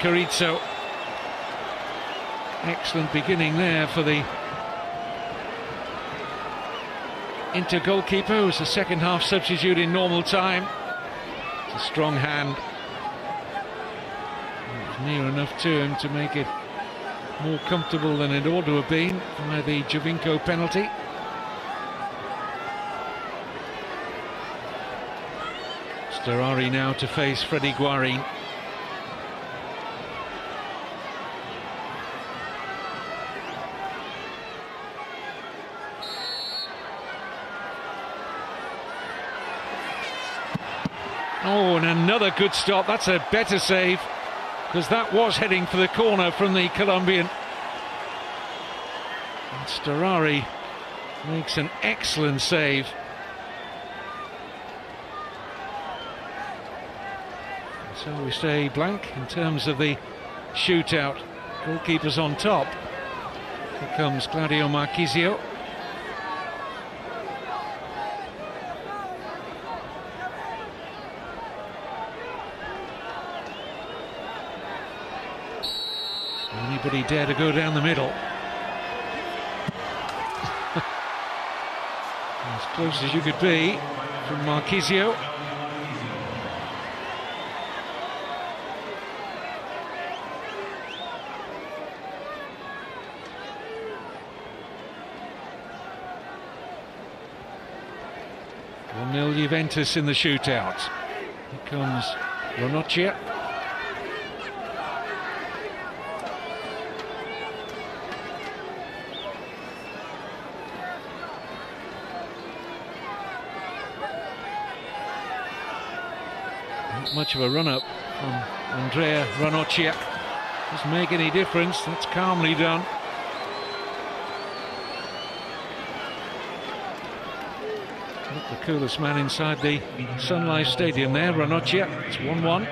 Carrizo. Excellent beginning there for the Inter goalkeeper, who's a second half substitute in normal time. It's a strong hand. It was near enough to him to make it more comfortable than it ought to have been by the Juventus penalty. Sterari now to face Rigore. Oh, and another good stop. That's a better save, because that was heading for the corner from the Colombian. And Sterari makes an excellent save. So we stay blank in terms of the shootout. Goalkeeper's on top. Here comes Claudio Marchisio. Anybody dare to go down the middle? As close as you could be from Marchisio. Juventus in the shootout. Here comes Ranocchia. Not much of a run-up from Andrea Ranocchia. Doesn't make any difference. That's calmly done. The coolest man inside the Sun Life Stadium there, Ranocchia. It's 1-1.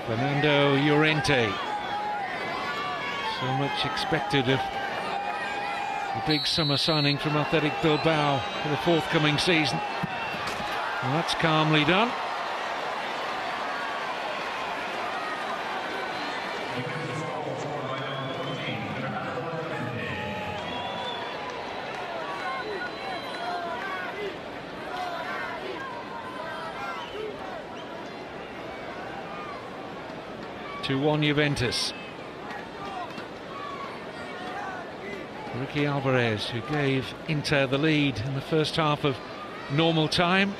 Fernando Llorente. So much expected of the big summer signing from Athletic Bilbao for the forthcoming season. Well, that's calmly done. Two 2-1 Juventus. Ricky Alvarez, who gave Inter the lead in the first half of normal time.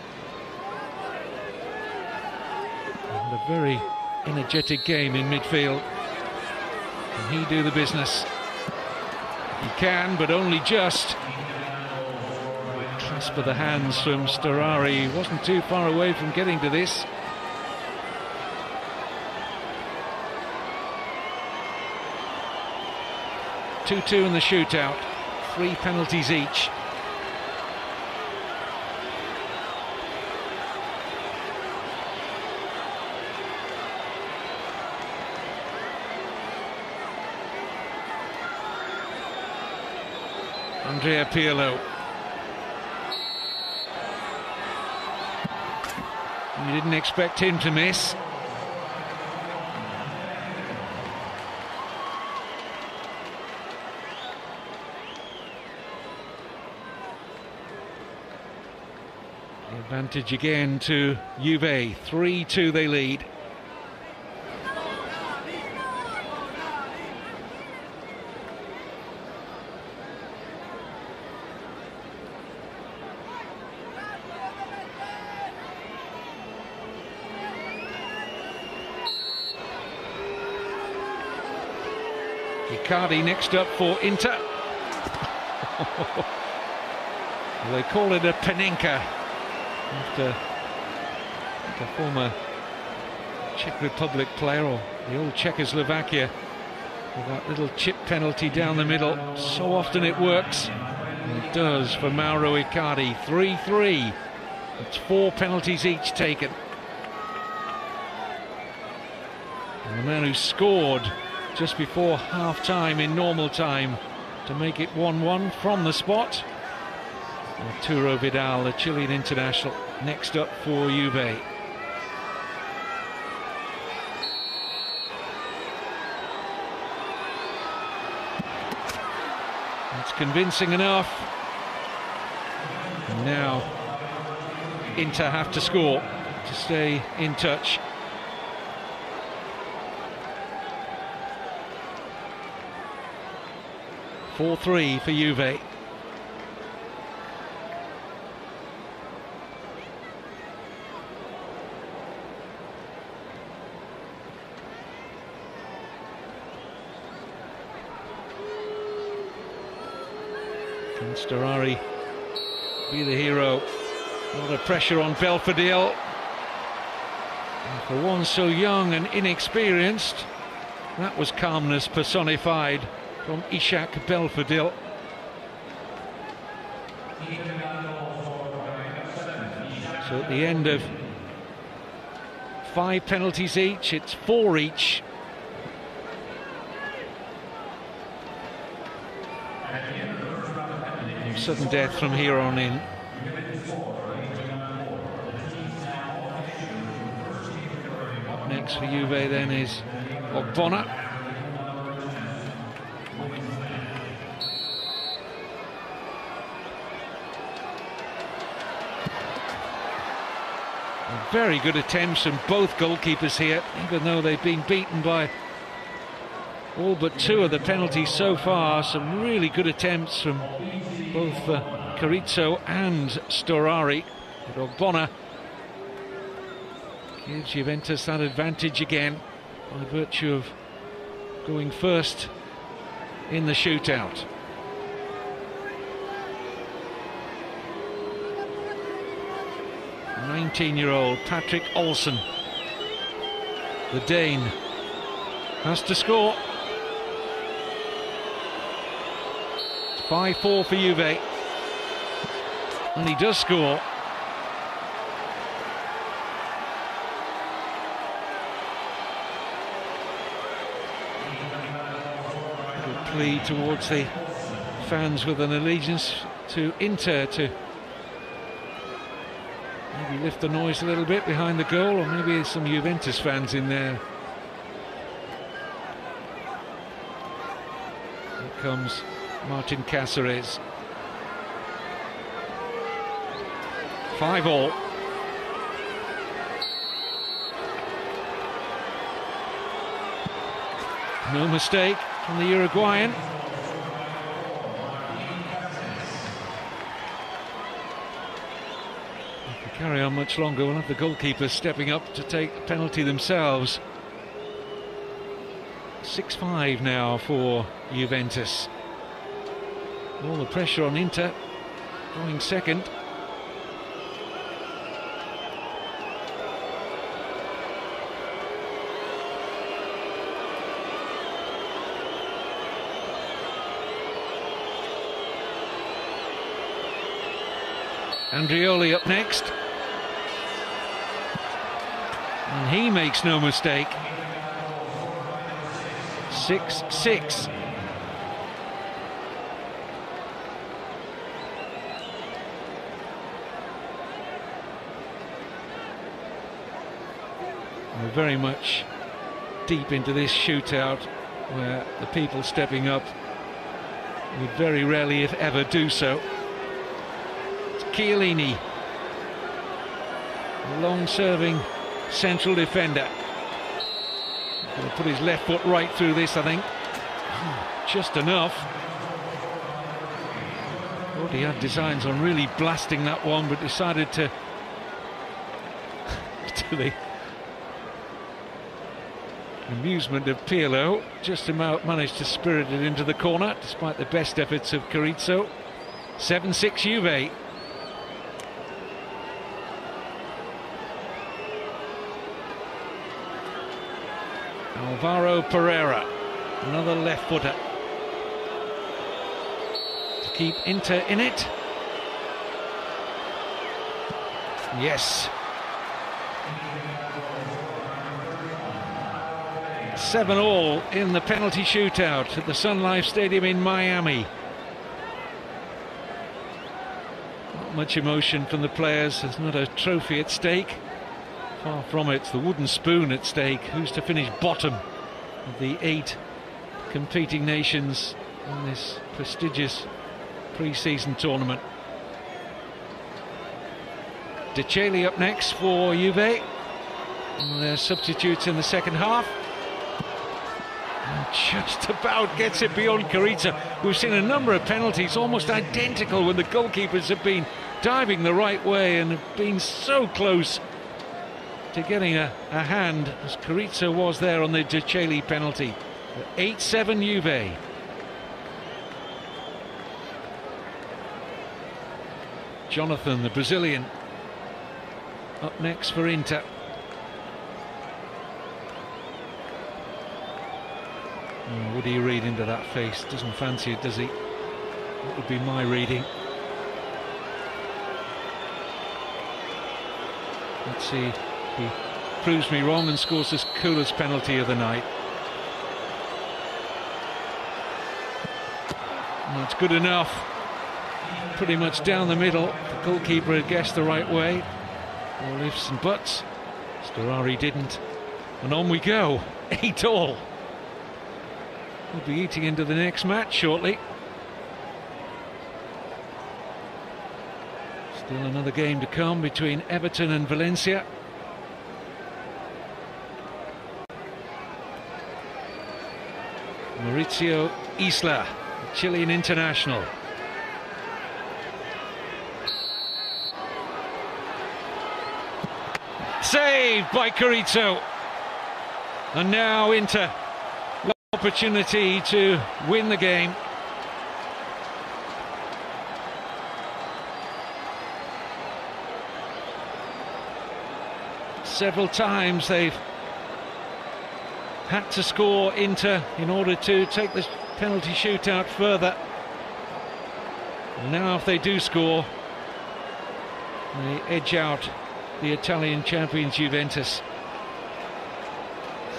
And a very energetic game in midfield. Can he do the business? He can, but only just. Clasp of the hands from Sterari. He wasn't too far away from getting to this. Two in the shootout, 3 penalties each. Andrea Pirlo. You didn't expect him to miss. Advantage again to Juve, 3-2 they lead. Icardi next up for Inter. They call it a Panenka. After the former Czech Republic player, or the old Czechoslovakia, with that little chip penalty down the middle. So often it works, and it does for Mauro Icardi. 3-3. It's 4 penalties each taken. The man who scored just before half-time in normal time to make it 1-1 from the spot. Arturo Vidal, the Chilean international, next up for Juve. It's convincing enough. And now Inter have to score to stay in touch. (4-3) for Juve. Can Storari be the hero? A lot of pressure on Belfodil. And for one so young and inexperienced, that was calmness personified from Ishak Belfodil. So at the end of 5 penalties each, it's 4 each. Sudden death from here on in. Up next for Juve then is Ogbonna. Very good attempts from both goalkeepers here, even though they've been beaten by all but 2 of the penalties so far. Some really good attempts from both Carrizo and Storari. But Ogbonna gives Juventus that advantage again by virtue of going first in the shootout. The 19-year-old Patrick Olsen, the Dane, has to score. 5-4 for Juve, and he does score. Good plea towards the fans with an allegiance to Inter to maybe lift the noise a little bit behind the goal, or maybe some Juventus fans in there. Here comes Martin Cáceres. 5-5. No mistake from the Uruguayan. If we carry on much longer, we'll have the goalkeepers stepping up to take the penalty themselves. 6-5 now for Juventus. All the pressure on Inter, going second. Andrioli up next. And he makes no mistake. 6-6. We're very much deep into this shootout where the people stepping up would very rarely, if ever, do so. It's Chiellini, a long-serving central defender. Going to put his left foot right through this, I think. Just enough. Thought he had designs on really blasting that one, but decided to the amusement of Pirlo, just about managed to spirit it into the corner, despite the best efforts of Carrizo. 7-6 Juve. Alvaro Pereira, another left footer to keep Inter in it. Yes. 7-all in the penalty shootout at the Sun Life Stadium in Miami. Not much emotion from the players. There's not a trophy at stake. Far from it. It's the wooden spoon at stake. Who's to finish bottom of the 8 competing nations in this prestigious pre-season tournament. De Cheli up next for Juve. And their substitutes in the second half. And just about gets it beyond Carrizo. We've seen a number of penalties almost identical when the goalkeepers have been diving the right way and have been so close to getting a hand, as Carrizo was there on the De Cheli penalty. 8-7 Juve. Jonathan, the Brazilian, up next for Inter. Oh, what do you read into that face? Doesn't fancy it, does he? That would be my reading. Let's see if he proves me wrong and scores his coolest penalty of the night. And that's good enough. Pretty much down the middle. The goalkeeper had guessed the right way. All ifs and buts. Storari didn't. And on we go. 8-all. We'll be eating into the next match shortly. Still another game to come between Everton and Valencia. Maurizio Isla, the Chilean international. Saved by Carrizo. And now Inter, opportunity to win the game. Several times they've had to score Inter in order to take the penalty shootout further. And now if they do score, they edge out the Italian champions Juventus.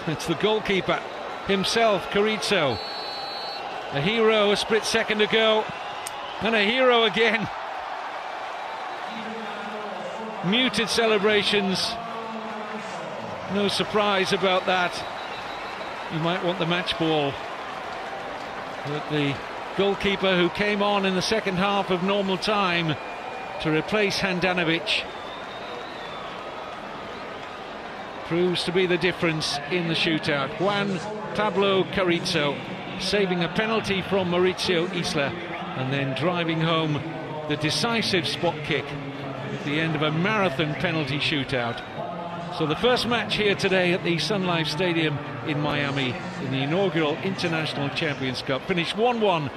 It's the goalkeeper himself, Carrizo. A hero a split second ago, and a hero again. Muted celebrations. No surprise about that. You might want the match ball. But the goalkeeper who came on in the second half of normal time to replace Handanovic proves to be the difference in the shootout. Juan Pablo Carrizo saving a penalty from Maurizio Isla and then driving home the decisive spot kick at the end of a marathon penalty shootout. So the first match here today at the Sun Life Stadium in Miami in the inaugural International Champions Cup finished 1-1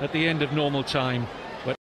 at the end of normal time.